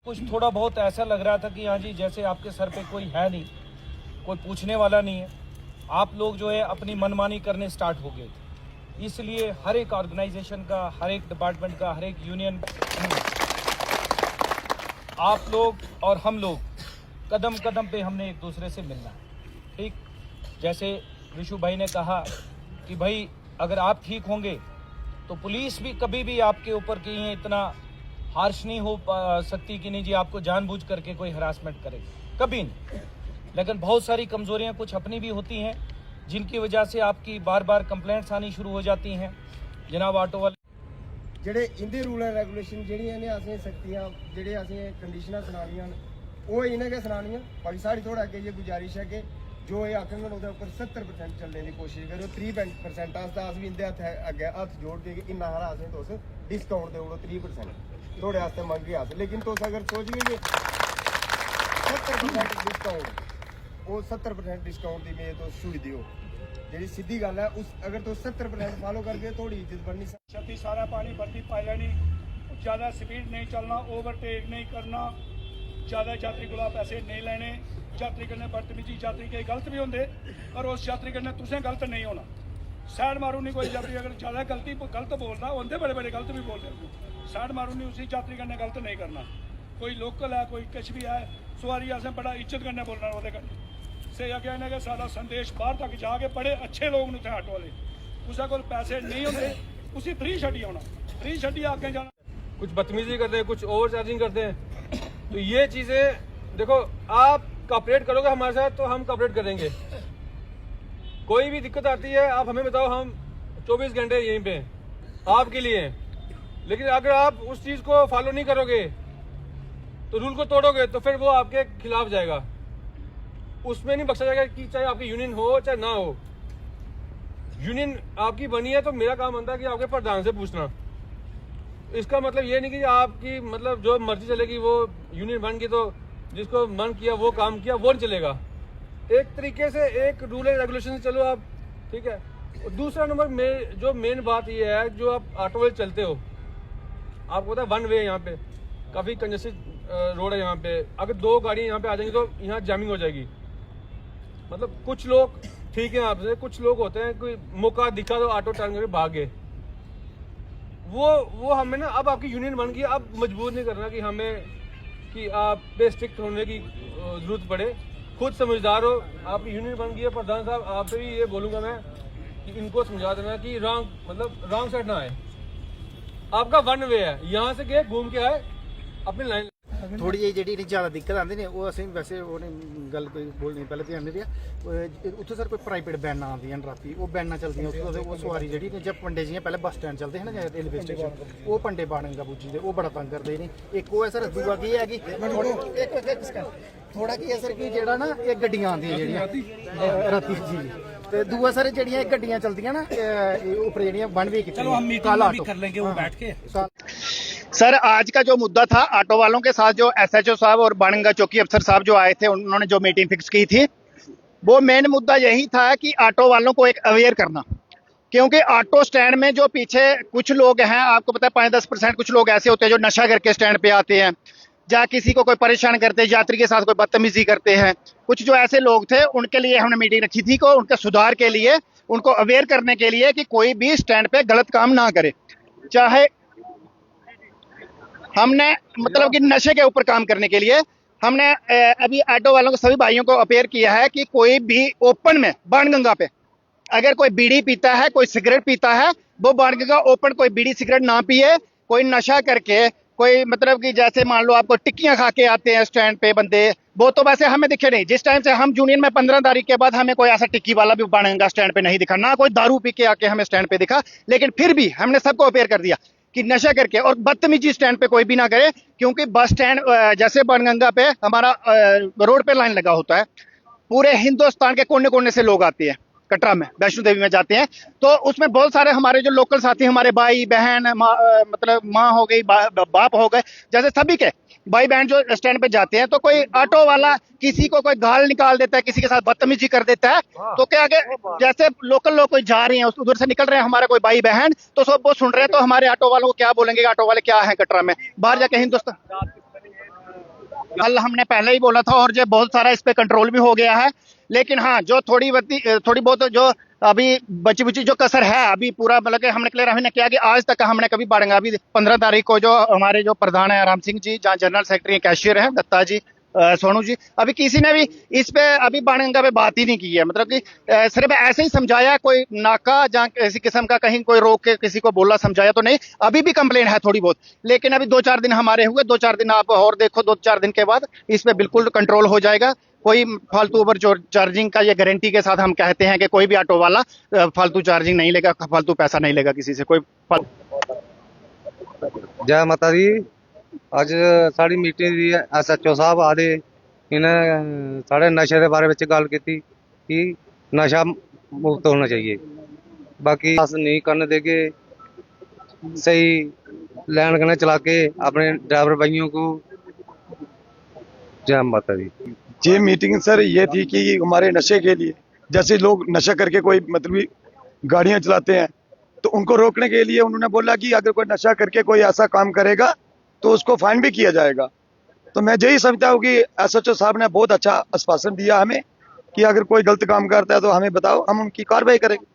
कुछ थोड़ा बहुत ऐसा लग रहा था कि हाँ जी जैसे आपके सर पे कोई है नहीं, कोई पूछने वाला नहीं है, आप लोग जो है अपनी मनमानी करने स्टार्ट हो गए थे। इसलिए हर एक ऑर्गेनाइजेशन का, हर एक डिपार्टमेंट का, हर एक यूनियन, आप लोग और हम लोग कदम कदम पे हमने एक दूसरे से मिलना है। ठीक जैसे विशु भाई ने कहा कि भाई अगर आप ठीक होंगे तो पुलिस भी कभी भी आपके ऊपर कहीं इतना हार्श नहीं हो सकती कि नहीं जी आपको जानबूझ करके कोई हरासमेंट करे, कभी नहीं। लेकिन बहुत सारी कमजोरियां कुछ अपनी भी होती हैं जिनकी वजह से आपकी बार बार कंप्लेंट्स आनी शुरू हो जाती हैं। जनाब ऑटो वाले ਜਿਹੜੇ ਇਹਦੇ ਰੂਲ ਐਂਡ ਰੈਗੂਲੇਸ਼ਨ ਜਿਹੜੀਆਂ ਨੇ ਅਸੀਂ ਸਖਤੀਆਂ ਜਿਹੜੇ ਅਸੀਂ ਕੰਡੀਸ਼ਨਾਂ ਸੁਣਾਉਣੀਆਂ ਉਹ ਇਹਨਾਂ ਕੇ ਸੁਣਾਉਣੀਆਂ। ਪਰ ਸਾਡੀ ਥੋੜਾ ਅੱਗੇ ਇਹ ਗੁਜ਼ਾਰਿਸ਼ ਹੈ ਕਿ ਜੋ ਇਹ ਆਖਣਗੇ ਉਹਦੇ ਉੱਪਰ 70% ਚੱਲਣ ਦੀ ਕੋਸ਼ਿਸ਼ ਕਰਿਓ। 30% ਆਸਤਾ ਅਸੀਂ ਇੰਦੇ ਹੱਥ ਅੱਗੇ ਹੱਥ ਜੋੜ ਕੇ ਕਿ ਇੰਨਾ ਹਰਾ ਅਸੀਂ ਤੁਸ डिस्काउंट दे 30% थोड़े वास्ते मंगे आस, लेकिन तुस अगर सोच गए 70% डिस्काउंट वो 70% डिस्काउंट की मेरे तो छुड़ी दियो जी सीधी गल है। उस अगर तो 70% फॉलो करके थोड़ी इज्जत बननी। छत्ती सारा पानी भरती पाई लैनी, ज़्यादा स्पीड नहीं चलना, ओवरटेक नहीं करना, ज़्यादा यात्री को पैसे नहीं लेने, यात्री कन्नै बदतमीजी यात्री के गलत भी होंगे पर उस यात्री कन्नै तुसें गलत नहीं होना। साइड मारू नहीं कोई यात्री अगर ज़्यादा गलत बोलता होंगे, बड़े बड़े गलत भी बोलते हैं, साइड मारू नहीं उसी यात्री कन्नै गलत नहीं करना। कोई लोकल है कोई कुछ भी है सवारी असें बड़ा इज्जत कन्नै बोलना वो से अगे ने सारा संदेश बाहर तक जाके बड़े अच्छे लोग ने ऑटो वाले कुछ को पैसे नहीं होंगे उसी फ्री छड़ी आना, फ्री छड़ी आगे जाना। कुछ बदतमीजी करते हैं, कुछ ओवर चार्जिंग करते हैं। तो ये चीज़ें देखो, आप कॉपरेट करोगे हमारे साथ तो हम कॉपरेट करेंगे। कोई भी दिक्कत आती है आप हमें बताओ, हम 24 घंटे यहीं पे आपके लिए हैं। लेकिन अगर आप उस चीज़ को फॉलो नहीं करोगे तो रूल को तोड़ोगे तो फिर वो आपके खिलाफ जाएगा, उसमें नहीं बख्शा जाएगा कि चाहे आपकी यूनियन हो चाहे ना हो। यूनियन आपकी बनी है तो मेरा काम बनता है कि आपके प्रधान से पूछना। इसका मतलब ये नहीं कि आपकी मतलब जो मर्जी चलेगी, वो यूनियन बन गई तो जिसको मन किया वो काम किया वो नहीं चलेगा। एक तरीके से एक रूल एंड रेगुलेशन से चलो आप, ठीक है। और दूसरा नंबर में जो मेन बात ये है, जो आप ऑटो वाले चलते हो, आपको पता है वन वे है यहाँ पे, काफ़ी कंजेस्टेड रोड है यहाँ पे। अगर दो गाड़ियाँ यहाँ पे आ जाएंगी तो यहाँ जामिंग हो जाएगी। मतलब कुछ लोग ठीक है आपसे, कुछ लोग होते हैं कोई मौका दिखा तो ऑटो टर्न करके भाग गए। वो हमें ना, अब आपकी यूनियन बन गई, अब मजबूर नहीं करना कि हमें कि आप पे स्ट्रिक्ट होने की जरूरत पड़े। खुद समझदार हो, आपकी यूनियन बन गई है। प्रधान साहब आपसे भी ये बोलूँगा मैं कि इनको समझा देना कि रॉन्ग साइड ना आए। आपका वन वे है, यहाँ से गए घूम के आए अपनी लाइन। थोड़ी जी जी ज़्यादा दिक्कत आती ने वो असें वैसे उन्हें गल कोई बोलनी पहले ध्यान नहीं दिया। उत्थे सर कोई प्राइवेट बैनां आंदियां राती, वो बैनां चलदियां उत्थे वो सवारी जेह्ड़ी जब पंडे जियां पहले बस स्टैंड चलते हैं ना रेलवे स्टेशन, वो पंडे बाणगंगा पुज्जी दे, वो बड़ा तंग करदे ने। एक वो है सर, दूआ की है कि थोड़ा की है सर कि जेह्ड़ा ना ये गड्डियां आंदियां जेह्ड़ियां राती जी, ते दूआ सर जेह्ड़ियां गड्डियां चलदियां ना उप्पर जेह्ड़ियां वन वे कीती, चलो हम मीटिंग भी कर लेंगे वो बैठ के। सर आज का जो मुद्दा था ऑटो वालों के साथ, जो एसएचओ साहब और बाणगंगा चौकी अफसर साहब जो आए थे, उन्होंने जो मीटिंग फिक्स की थी, वो मेन मुद्दा यही था कि ऑटो वालों को एक अवेयर करना। क्योंकि ऑटो स्टैंड में जो पीछे कुछ लोग हैं, आपको पता है 5-10% कुछ लोग ऐसे होते हैं जो नशा करके स्टैंड पे आते हैं, या किसी को कोई परेशान करते हैं, यात्री के साथ कोई बदतमीजी करते हैं। कुछ जो ऐसे लोग थे उनके लिए हमने मीटिंग रखी थी को उनके सुधार के लिए, उनको अवेयर करने के लिए कि कोई भी स्टैंड पे गलत काम ना करे। चाहे हमने मतलब कि नशे के ऊपर काम करने के लिए हमने अभी ऑटो वालों को, सभी भाइयों को अपेयर किया है कि कोई भी ओपन में बाणगंगा पे अगर कोई बीड़ी पीता है, कोई सिगरेट पीता है, वो बाणगंगा ओपन कोई बीड़ी सिगरेट ना पिए। कोई नशा करके कोई मतलब कि जैसे मान लो आपको टिक्कियां खा के आते हैं स्टैंड पे बंदे, वो तो वैसे हमें दिखे नहीं। जिस टाइम से हम यूनियन में 15 तारीख के बाद हमें कोई ऐसा टिक्की वाला भी बाणगंगा स्टैंड पे नहीं दिखा, ना कोई दारू पी के आके हमें स्टैंड पे दिखा। लेकिन फिर भी हमने सबको अपेयर कर दिया कि नशा करके और बदतमीजी स्टैंड पे कोई भी ना करे। क्योंकि बस स्टैंड जैसे बाणगंगा पे हमारा रोड पे लाइन लगा होता है, पूरे हिंदुस्तान के कोने कोने से लोग आते हैं। कटरा में वैष्णो देवी में जाते हैं, तो उसमें बहुत सारे हमारे जो लोकल साथी, हमारे भाई बहन, मतलब माँ हो गई, बाप हो गए, जैसे सभी के भाई बहन जो स्टैंड पे जाते हैं, तो कोई ऑटो वाला किसी को कोई गाल निकाल देता है, किसी के साथ बदतमीजी कर देता है, तो क्या आगे जैसे लोकल लोग कोई जा रहे हैं, उधर से निकल रहे हैं हमारे कोई भाई बहन, तो सब वो सुन रहे हैं, तो हमारे ऑटो वालों को क्या बोलेंगे, ऑटो वाले क्या है कटरा में, बाहर जाके हिंदुस्तान कल हमने पहले ही बोला था और जो बहुत सारा इस पे कंट्रोल भी हो गया है, लेकिन हाँ जो थोड़ी बहुत जो अभी बची बुची जो कसर है अभी पूरा मतलब कि हमने क्लियर हमने किया कि आज तक हमने कभी बाड़ेंगा। अभी 15 तारीख को जो हमारे जो प्रधान है राम सिंह जी, जहाँ जनरल सेक्रेटरी कैशियर है दत्ता जी, सोनू जी, अभी किसी ने भी इस पे अभी बाणगंगा पे बात ही नहीं की है। मतलब कि सिर्फ ऐसे ही समझाया, कोई नाका जहाँ किसी किस्म का कहीं कोई रोक के किसी को बोला समझाया तो नहीं। अभी भी कंप्लेन है थोड़ी बहुत, लेकिन अभी 2-4 दिन हमारे हुए, 2-4 दिन आप और देखो, 2-4 दिन के बाद इस पे बिल्कुल कंट्रोल हो जाएगा। कोई फालतू ओवर चार्जिंग का ये गारंटी के साथ हम कहते हैं कि कोई भी ऑटो वाला फालतू चार्जिंग नहीं लेगा, फालतू पैसा नहीं लेगा किसी से कोई। जय माता दी। ਅੱਜ ਸਾਡੀ ਮੀਟਿੰਗ ਦੀ ਐਸਐਚਓ ਸਾਹਿਬ ਆਦੇ ਇਹਨਾਂ ਸਾਡੇ ਨਸ਼ੇ ਦੇ ਬਾਰੇ ਵਿੱਚ ਗੱਲ ਕੀਤੀ कि नशा मुक्त होना चाहिए, बाकी बस नहीं करने देंगे। सही लैंड करने चला के अपने ड्राइवर भाइयों को। जय माता दी। ये मीटिंग सर ये थी कि हमारे नशे के लिए, जैसे लोग नशा करके कोई मतलब गाड़ियां चलाते हैं तो उनको रोकने के लिए उन्होंने बोला कि अगर कोई नशा करके कोई ऐसा काम करेगा तो उसको फाइन भी किया जाएगा। तो मैं यही समझता हूँ कि एसएचओ साहब ने बहुत अच्छा आश्वासन दिया हमें कि अगर कोई गलत काम करता है तो हमें बताओ, हम उनकी कार्रवाई करेंगे।